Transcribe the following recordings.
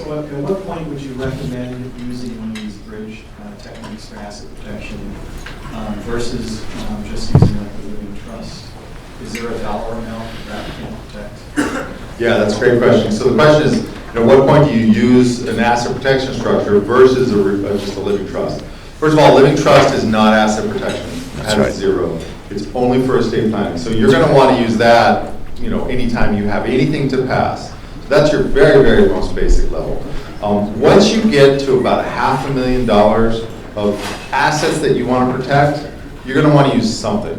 So at what point would you recommend using one of these bridge techniques for asset protection versus just using like a living trust? Is there a dollar amount that can protect? Yeah, that's a great question. So the question is, at what point do you use an asset protection structure versus just a living trust? First of all, living trust is not asset protection. It has zero. It's only for estate planning. So you're going to want to use that, anytime you have anything to pass. So that's your very, very most basic level. Once you get to about $500,000 of assets that you want to protect, you're going to want to use something.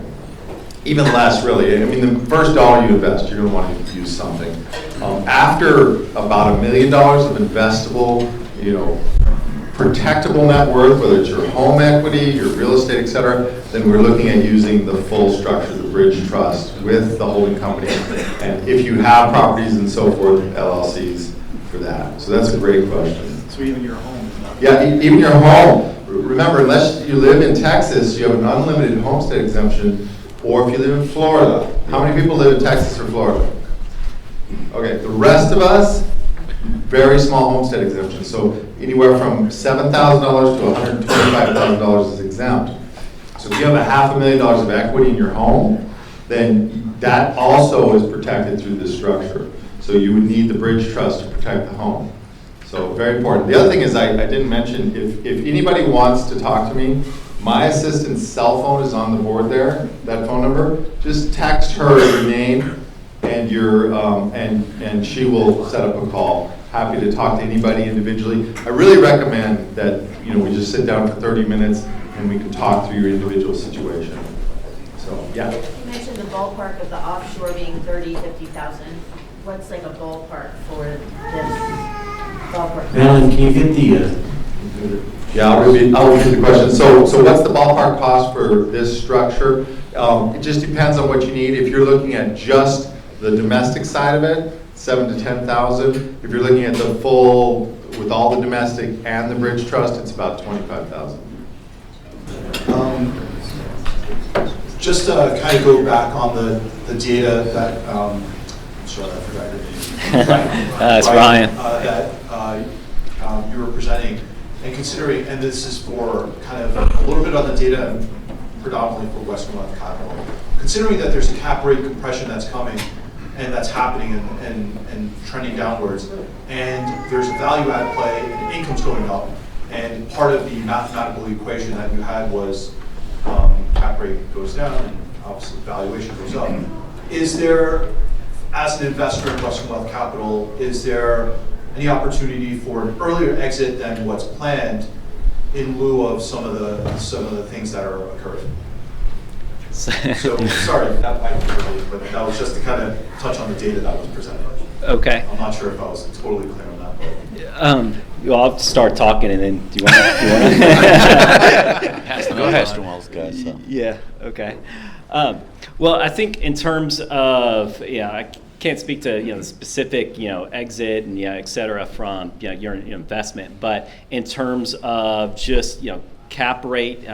Even less, really. I mean, the first dollar you invest, you're going to want to use something. After about $1 million of investable, protectable net worth, whether it's your home equity, your real estate, et cetera, then we're looking at using the full structure, the bridge trust, with the holding company. And if you have properties and so forth, LLCs for that. So that's a great question. So even your home? Yeah, even your home. Remember, unless you live in Texas, you have an unlimited homestead exemption, or if you live in Florida. How many people live in Texas or Florida? Okay, the rest of us, very small homestead exemption. So anywhere from $7,000 to $125,000 is exempt. So if you have $500,000 of equity in your home, then that also is protected through this structure. So you would need the bridge trust to protect the home. So very important. The other thing is I didn't mention, if anybody wants to talk to me, my assistant's cell phone is on the board there, that phone number. Just text her your name and your and she will set up a call. Happy to talk to anybody individually. I really recommend that we just sit down for 30 minutes and we can talk through your individual situation. So yeah. You mentioned the ballpark of the offshore being 30, 50,000. What's like a ballpark for this ballpark? Madeline, can you get the? Yeah, I'll repeat the question. So what's the ballpark cost for this structure? It just depends on what you need. If you're looking at just the domestic side of it, 7,000 to 10,000. If you're looking at the full, with all the domestic and the bridge trust, it's about 25,000. Just to kind of go back on the data that, sorry, I forgot your name. It's Ryan. That you were presenting, and considering, and this is for kind of a little bit on the data, predominantly for Western Wealth Capital, considering that there's a cap rate compression that's coming, and that's happening and trending downwards, and there's a value add play, and income's going up, and part of the mathematical equation that you had was cap rate goes down, and obviously valuation goes up. Is there, as an investor in Western Wealth Capital, is there any opportunity for an earlier exit than what's planned in lieu of some of the things that are occurring? So sorry, that might be early, but that was just to kind of touch on the data that was presented. Okay. I'm not sure if I was totally clear on that. Well, I'll start talking, and then do you want to? Go ahead, Western Wealth guys. So. Yeah. Okay. Well, I think in terms of I can't speak to the specific exit and et cetera from your investment, but in terms of just cap rate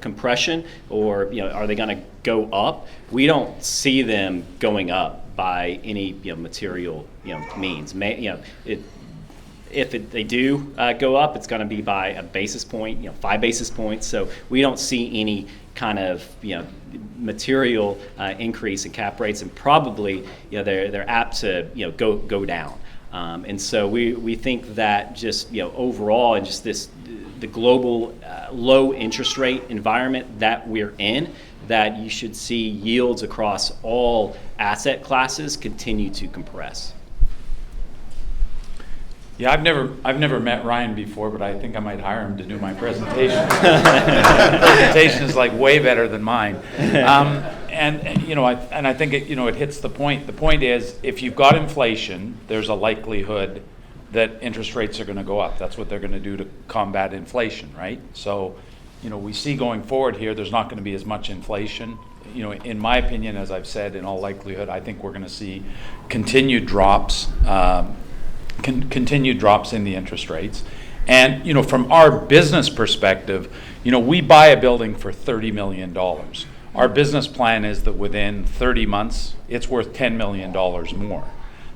compression, or are they going to go up? We don't see them going up by any material means. If they do go up, it's going to be by a basis point, 5 basis points. So we don't see any kind of material increase in cap rates, and probably they're apt to go down. And so we think that just overall, and just the global low interest rate environment that we're in, that you should see yields across all asset classes continue to compress. Yeah, I've never met Ryan before, but I think I might hire him to do my presentation. Presentation is like way better than mine, and I think it hits the point. The point is, if you've got inflation, there's a likelihood that interest rates are going to go up. That's what they're going to do to combat inflation, right? So, we see going forward here, there's not going to be as much inflation. In my opinion, as I've said, in all likelihood, I think we're going to see continued drops. Continued drops in the interest rates. And from our business perspective, we buy a building for $30 million. Our business plan is that within 30 months it's worth $10 million more.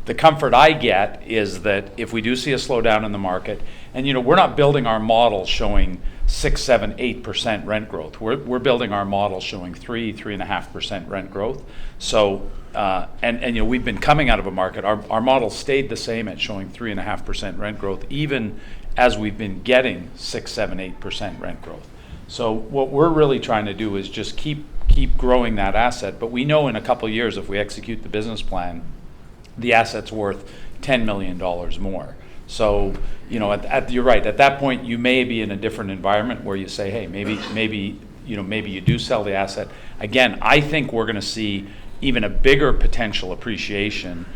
the comfort I get is that if we do see a slowdown in the market, and we're not building our model showing 6, 7, 8% rent growth. We're building our model showing 3.5% rent growth. So, and we've been coming out of a market. Our model stayed the same at showing 3.5% rent growth, even as we've been getting 6, 7, 8% rent growth. So what we're really trying to do is just keep growing that asset. But we know in a couple of years, if we execute the business plan, the asset's worth $10 million more. So, you're right. At that point, you may be in a different environment where you say, hey, maybe you do sell the asset. Again, I think we're going to see even a bigger potential appreciation,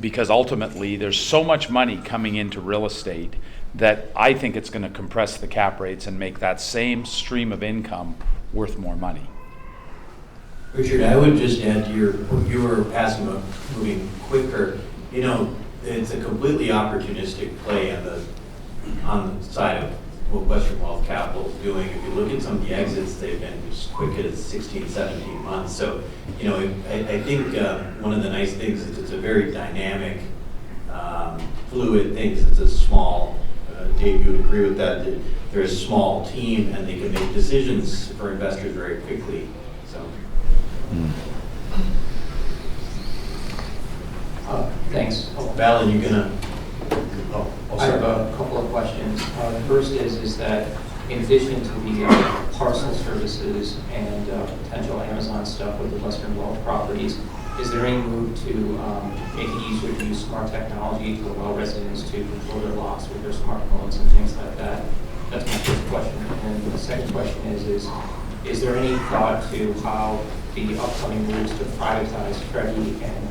because ultimately there's so much money coming into real estate that I think it's going to compress the cap rates and make that same stream of income worth more money. Richard, I would just add to what you were asking about moving quicker. It's a completely opportunistic play on the side of what Western Wealth Capital is doing. If you look at some of the exits, they've been as quick as 16, 17 months. So, I think one of the nice things is it's a very dynamic, fluid thing. It's a small, Dave, you would agree with that they're a small team and they can make decisions for investors very quickly. So. Thanks. Val, you're gonna. I have a couple of questions. The first is that in addition to the parcel services and potential Amazon stuff with the Western Wealth properties, is there any move to make it easier to use smart technology to allow residents to control their locks with their smartphones and things like that? That's my first question. And the second question is there any thought to how the upcoming moves to privatize Freddie and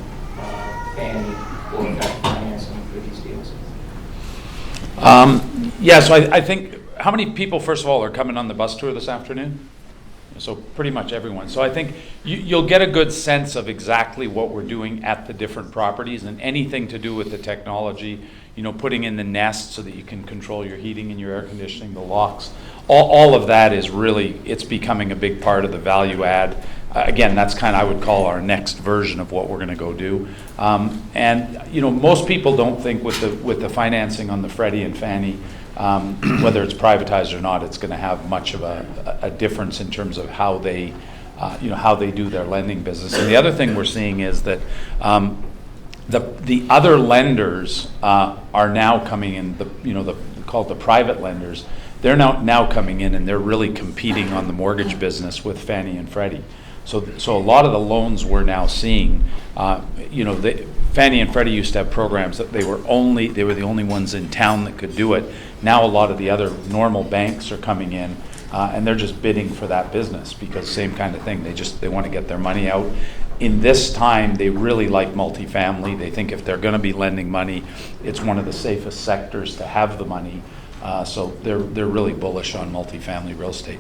Fannie will affect financing for these deals? So I think, how many people, first of all, are coming on the bus tour this afternoon? So pretty much everyone. So I think you'll get a good sense of exactly what we're doing at the different properties, and anything to do with the technology, putting in the Nest so that you can control your heating and your air conditioning, the locks. All of that is really, it's becoming a big part of the value add. Again, that's kind of, I would call, our next version of what we're going to go do. Most people don't think with the financing on the Freddie and Fannie, whether it's privatized or not, it's going to have much of a difference in terms of how they do their lending business. And the other thing we're seeing is that the other lenders are now coming in. Called the private lenders. They're now coming in and they're really competing on the mortgage business with Fannie and Freddie. So a lot of the loans we're now seeing, Fannie and Freddie used to have programs that they were the only ones in town that could do it. Now a lot of the other normal banks are coming in and they're just bidding for that business, because same kind of thing. They want to get their money out. In this time, they really like multifamily. They think if they're going to be lending money, it's one of the safest sectors to have the money. So they're really bullish on multifamily real estate.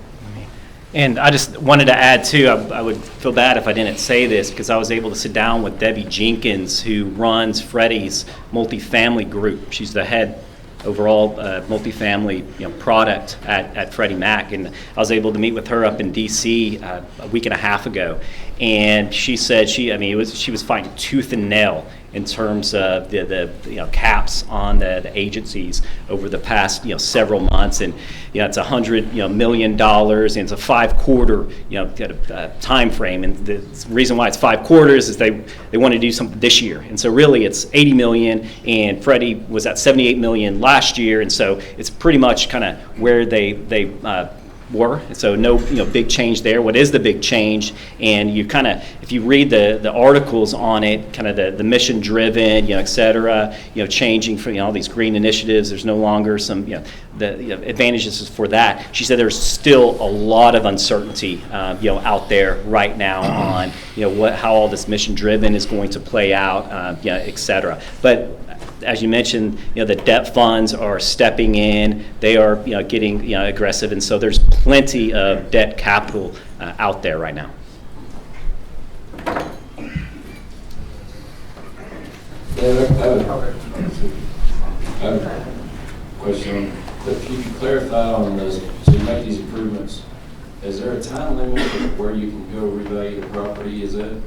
And I just wanted to add too, I would feel bad if I didn't say this, because I was able to sit down with Debbie Jenkins, who runs Freddie's multifamily group. She's the head overall multifamily product at Freddie Mac, and I was able to meet with her up in DC a week and a half ago, and she said she was fighting tooth and nail in terms of the caps on the agencies over the past several months, and it's $100 million, and it's a 5-quarter time frame, and the reason why it's 5 quarters is they want to do something this year, and so really it's $80 million, and Freddie was at $78 million last year, and so it's pretty much kind of where they were. So no big change there. What is the big change? And you kind of, if you read the articles on it, kind of the mission driven, et cetera, changing from all these green initiatives. There's no longer some the advantages for that. She said there's still a lot of uncertainty out there right now on how all this mission driven is going to play out, et cetera. But as you mentioned, the debt funds are stepping in. They are, getting, aggressive, and so there's plenty of debt capital out there right now. Yeah, I have a question. If you could clarify on those, so you make these improvements, is there a time limit where you can go revalue the property? Is it?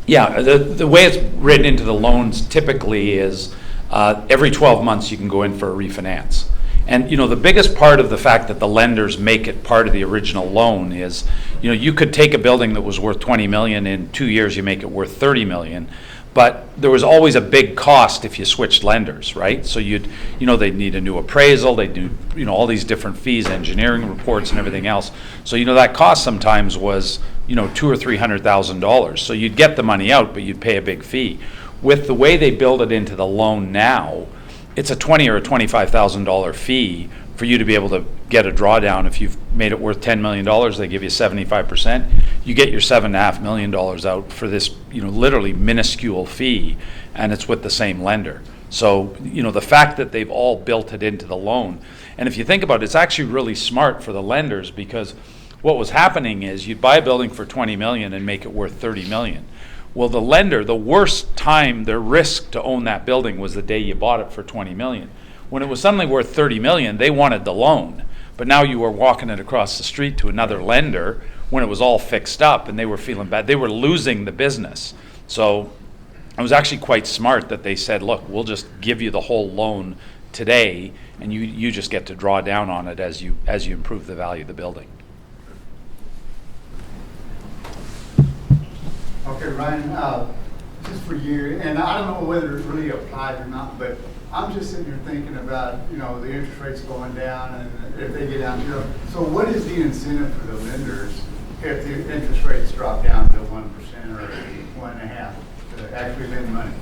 Yeah, the way it's written into the loans typically is every 12 months you can go in for a refinance. And, the biggest part of the fact that the lenders make it part of the original loan is, you could take a building that was worth 20 million, in 2 years you make it worth 30 million. But there was always a big cost if you switched lenders, right? So they'd need a new appraisal, they'd do, all these different fees, engineering reports and everything else. So, that cost sometimes was, $200,000 or $300,000. So you'd get the money out, but you'd pay a big fee. With the way they build it into the loan now, it's a $20,000 or a $25,000 fee for you to be able to get a drawdown. If you've made it worth $10 million, they give you 75%. You get your $7.5 million out for this, literally minuscule fee, and it's with the same lender. So, the fact that they've all built it into the loan, and if you think about it, it's actually really smart for the lenders, because what was happening is you'd buy a building for 20 million and make it worth 30 million. Well, the lender, the worst time, their risk to own that building was the day you bought it for 20 million. When it was suddenly worth 30 million, they wanted the loan. But now you were walking it across the street to another lender when it was all fixed up, and they were feeling bad. They were losing the business. So it was actually quite smart that they said, look, we'll just give you the whole loan today, and you just get to draw down on it as you improve the value of the building. Okay, Ryan, just for you, and I don't know whether it really applies or not, but I'm just sitting here thinking about, the interest rates going down, and if they get down to 0. So what is the incentive for the lenders if the interest rates drop down to 1% or 1.5% to actually lend money?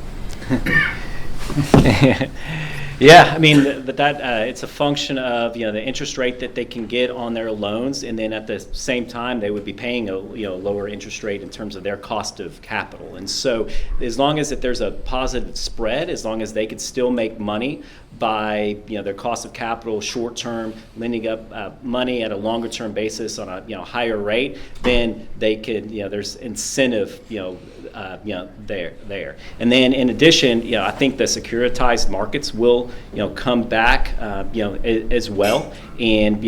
Yeah, I mean, it's a function of, the interest rate that they can get on their loans, and then at the same time, they would be paying a, lower interest rate in terms of their cost of capital. And so as long as if there's a positive spread, as long as they could still make money by, their cost of capital short-term, lending up money at a longer-term basis on a, higher rate, then they could, there's incentive, there. And then in addition, I think the securitized markets will, come back, as well. And,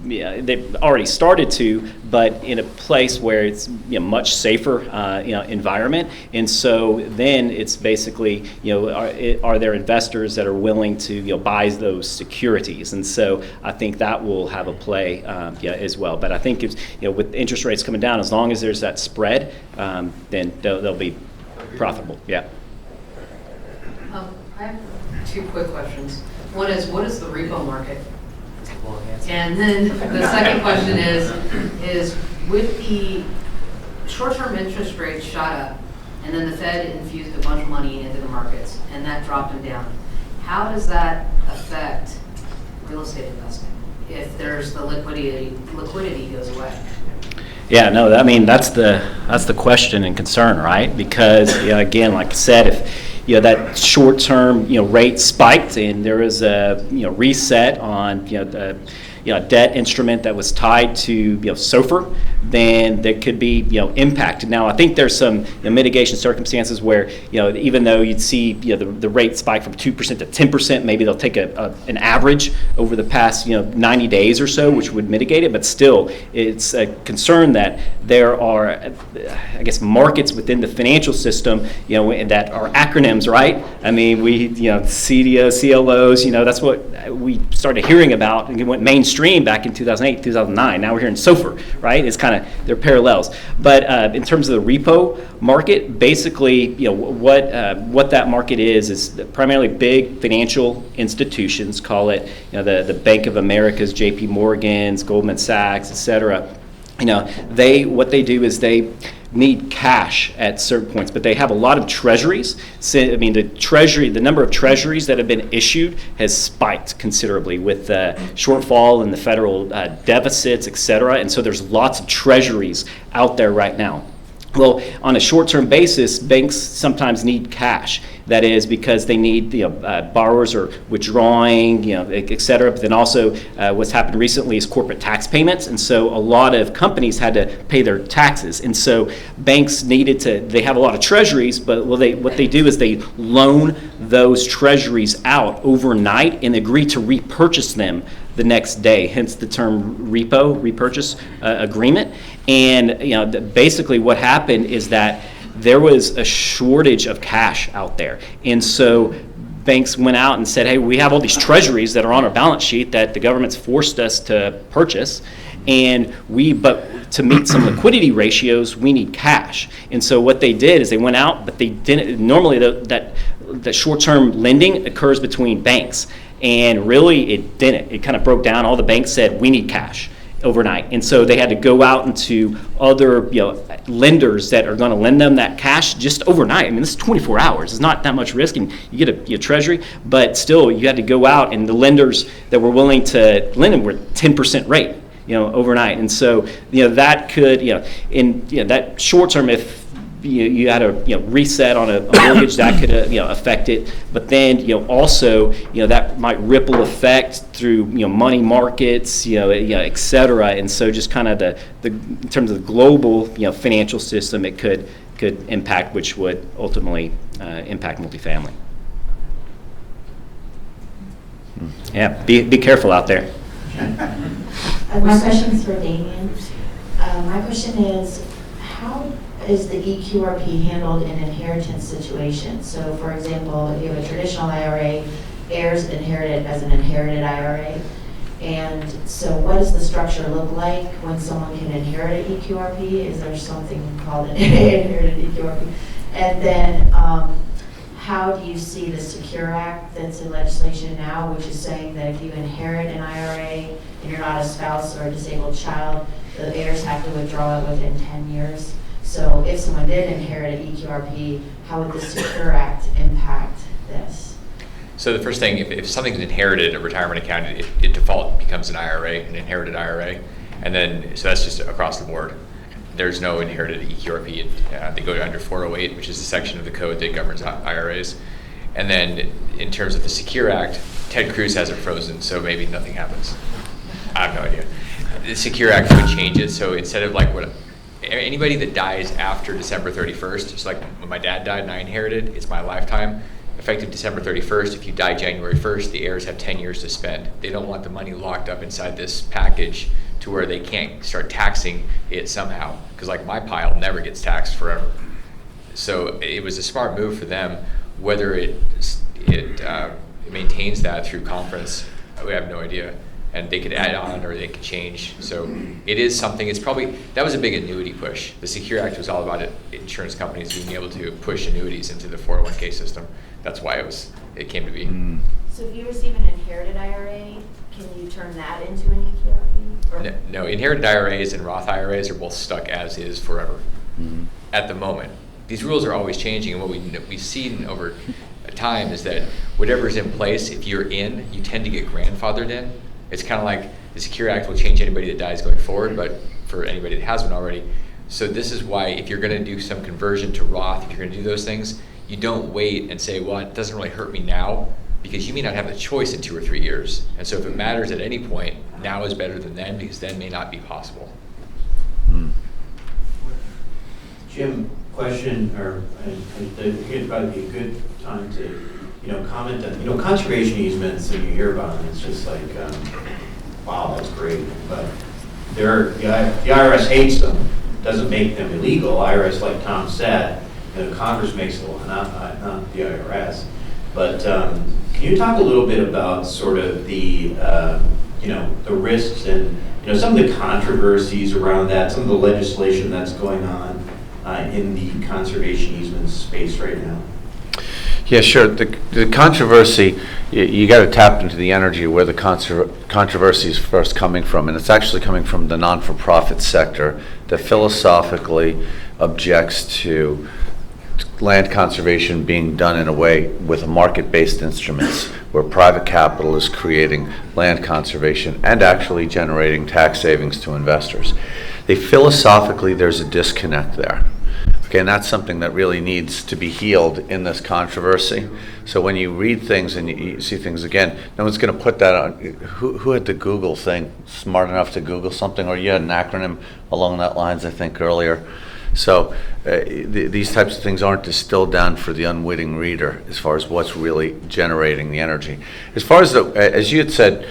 they've already started to, but in a place where it's much safer, environment. And so then it's basically, are there investors that are willing to, buy those securities? And so I think that will have a play, as well. But I think it's, with interest rates coming down, as long as there's that spread, then they'll be profitable. Yeah. I have two quick questions. One is, what is the repo market? And then the second question is with the short-term interest rates shot up, and then the Fed infused a bunch of money into the markets, and that dropped them down, how does that affect real estate investing if there's the liquidity goes away? Yeah, no, I mean, that's the question and concern, right? Because, again, like I said, if that short-term rate spiked and there was a reset on the debt instrument that was tied to SOFR, then there could be impact. Now, I think there's some mitigation circumstances where even though you'd see the rate spike from 2% to 10%, maybe they'll take an average over the past 90 days or so, which would mitigate it. But still, it's a concern that there are, I guess, markets within the financial system that are acronyms, right? I mean, we CDOs, CLOs, that's what we started hearing about, and it went mainstream back in 2008, 2009. Now we're hearing SOFR, right? It's kind of, they're parallels. But in terms of the repo market, basically, what that market is primarily big financial institutions, call it, the Bank of America's, JP Morgan's, Goldman Sachs, et cetera. What they do is they need cash at certain points, but they have a lot of treasuries. So, I mean, the number of treasuries that have been issued has spiked considerably with the shortfall in the federal deficits, et cetera. And so there's lots of treasuries out there right now. Well, on a short-term basis, banks sometimes need cash. That is because they need, borrowers are withdrawing, et cetera. But then also what's happened recently is corporate tax payments. And so a lot of companies had to pay their taxes. And so banks they have a lot of treasuries, but what they do is they loan those treasuries out overnight and agree to repurchase them the next day, hence the term repo, repurchase agreement. And basically what happened is that there was a shortage of cash out there. And so banks went out and said, hey, we have all these treasuries that are on our balance sheet that the government's forced us to purchase, but to meet some liquidity ratios, we need cash. And so what they did is they went out, but they didn't, normally that short-term lending occurs between banks, and really it didn't. It kind of broke down. All the banks said, we need cash overnight. And so they had to go out into other lenders that are going to lend them that cash just overnight. I mean, this is 24 hours. It's not that much risk, and you get a treasury, but still you had to go out, and the lenders that were willing to lend them were 10% rate, overnight. And so, that could, in that short term, if you had a reset on a mortgage, that could affect it. But then also that might ripple effect through money markets, et cetera. And so just kind of the in terms of the global financial system, it could impact, which would ultimately impact multifamily. Yeah, be careful out there. My question is for Damien. My question is, how is the EQRP handled in inheritance situations? So for example, if you have a traditional IRA, heirs inherit it as an inherited IRA. And so what does the structure look like when someone can inherit an EQRP? Is there something called an inherited EQRP? And then how do you see the Secure Act that's in legislation now, which is saying that if you inherit an IRA and you're not a spouse or a disabled child, the heirs have to withdraw it within 10 years. So if someone did inherit an EQRP, how would the Secure Act impact this? So the first thing, if something's inherited, a retirement account, it default becomes an IRA, an inherited IRA. And then, so that's just across the board. There's no inherited EQRP. They go under 408, which is the section of the code that governs IRAs. And then in terms of the Secure Act, Ted Cruz has it frozen, so maybe nothing happens. I have no idea. The Secure Act would change it, so instead of anybody that dies after December 31st, just like when my dad died and I inherited, it's my lifetime. Effective December 31st, if you die January 1st, the heirs have 10 years to spend. They don't want the money locked up inside this package to where they can't start taxing it somehow. Because my pile never gets taxed forever. So it was a smart move for them. Whether it maintains that through conference, we have no idea. And they could add on or they could change. So it is something, that was a big annuity push. The Secure Act was all about insurance companies being able to push annuities into the 401k system. That's why it came to be. So if you receive an inherited IRA, can you turn that into an EQRP? No, inherited IRAs and Roth IRAs are both stuck as is forever at the moment. These rules are always changing, and what we've seen over time is that whatever's in place, if you're in, you tend to get grandfathered in. It's kind of like the Secure Act will change anybody that dies going forward, but for anybody that has one already. So this is why if you're going to do some conversion to Roth, if you're going to do those things, you don't wait and say, well, it doesn't really hurt me now, because you may not have the choice in 2 or 3 years. And so if it matters at any point, now is better than then, because then may not be possible. Jim, question, or I think it'd probably be a good time to comment on, conservation easements, and you hear about them, it's just like, wow, that's great. But the IRS hates them, doesn't make them illegal. IRS, like Tom said, Congress makes the law, not the IRS. But can you talk a little bit about sort of the, the risks and, some of the controversies around that, some of the legislation that's going on in the conservation easement space right now? Yeah, sure. The controversy, you got to tap into the energy where the controversy is first coming from, and it's actually coming from the non-for-profit sector that philosophically objects to land conservation being done in a way with market-based instruments where private capital is creating land conservation and actually generating tax savings to investors. Philosophically, there's a disconnect there. Okay, and that's something that really needs to be healed in this controversy. So when you read things and you see things again, no one's going to put that on. Who had the Google thing, smart enough to Google something, or you had an acronym along that lines, I think, earlier. So these types of things aren't distilled down for the unwitting reader as far as what's really generating the energy. As far as you had said,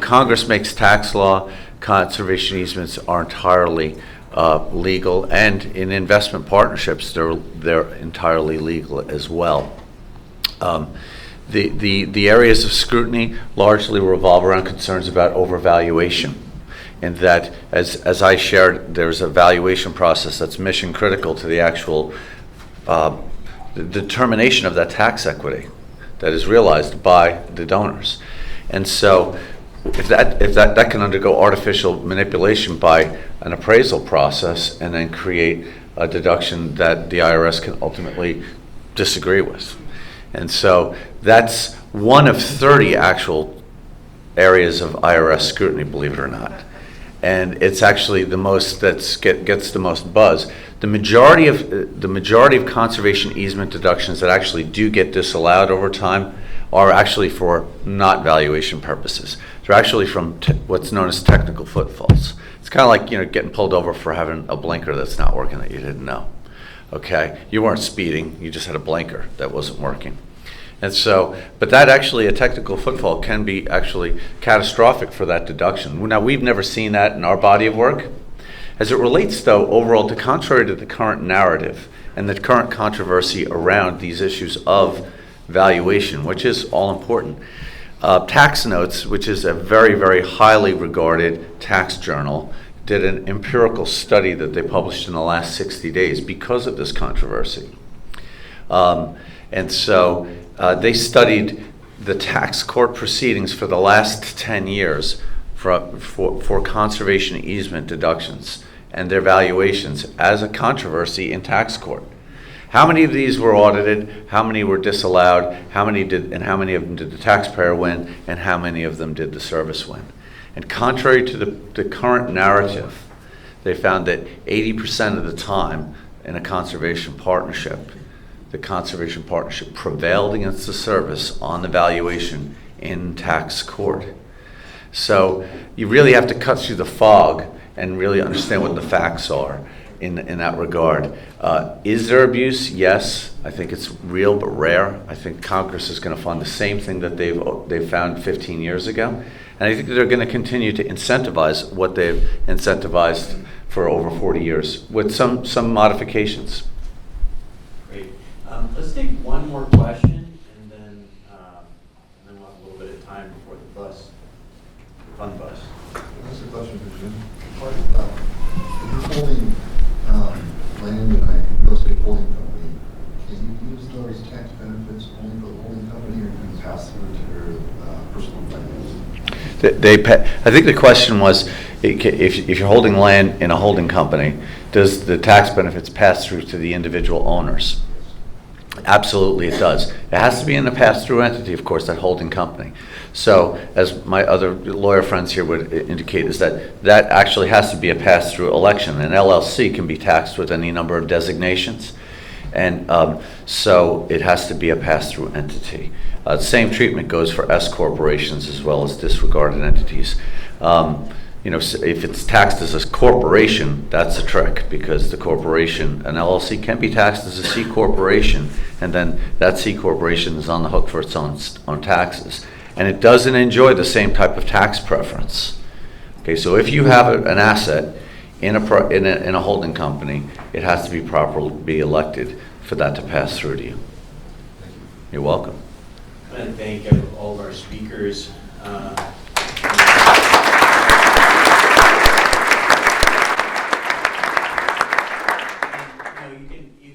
Congress makes tax law, conservation easements are entirely legal, and in investment partnerships, they're entirely legal as well. The areas of scrutiny largely revolve around concerns about overvaluation, and that, as I shared, there's a valuation process that's mission critical to the actual the determination of that tax equity that is realized by the donors. And so if that can undergo artificial manipulation by an appraisal process and then create a deduction that the IRS can ultimately disagree with. And so that's one of 30 actual areas of IRS scrutiny, believe it or not. And it's actually the most gets the most buzz. The majority of conservation easement deductions that actually do get disallowed over time are actually for not valuation purposes. They're actually from what's known as technical footfalls. It's kind of like getting pulled over for having a blinker that's not working that you didn't know. Okay, you weren't speeding, you just had a blinker that wasn't working. And so, but that actually, a technical footfall can be actually catastrophic for that deduction. Now, we've never seen that in our body of work. As it relates, though, overall, contrary to the current narrative and the current controversy around these issues of valuation, which is all important, Tax Notes, which is a very, very highly regarded tax journal, did an empirical study that they published in the last 60 days because of this controversy. And so they studied the tax court proceedings for the last 10 years for conservation easement deductions and their valuations as a controversy in tax court. How many of these were audited? How many were disallowed? How many of them did the taxpayer win? And how many of them did the service win? And contrary to the current narrative, they found that 80% of the time in a conservation partnership, the conservation partnership prevailed against the service on the valuation in tax court. So you really have to cut through the fog and really understand what the facts are in that regard. Is there abuse? Yes. I think it's real but rare. I think Congress is going to fund the same thing that they've found 15 years ago. And I think they're going to continue to incentivize what they've incentivized for over 40 years with some modifications. Great. Let's take one more question, and then we'll have a little bit of time before the fun bus. That's a question for Jim. If you're holding land in a real estate holding company, can you use those tax benefits only for the holding company, or can you pass through to your personal finance? I think the question was, if you're holding land in a holding company, does the tax benefits pass through to the individual owners? Absolutely it does. It has to be in a pass-through entity, of course, that holding company. So, as my other lawyer friends here would indicate, is that actually has to be a pass-through election. An LLC can be taxed with any number of designations, and so it has to be a pass-through entity. Same treatment goes for S corporations as well as disregarded entities. If it's taxed as a corporation, that's a trick, because the corporation, an LLC, can be taxed as a C corporation, and then that C corporation is on the hook for its own taxes. And it doesn't enjoy the same type of tax preference. Okay, so if you have an asset in a holding company, it has to be properly elected for that to pass through to you. You're welcome. I want to thank all of our speakers.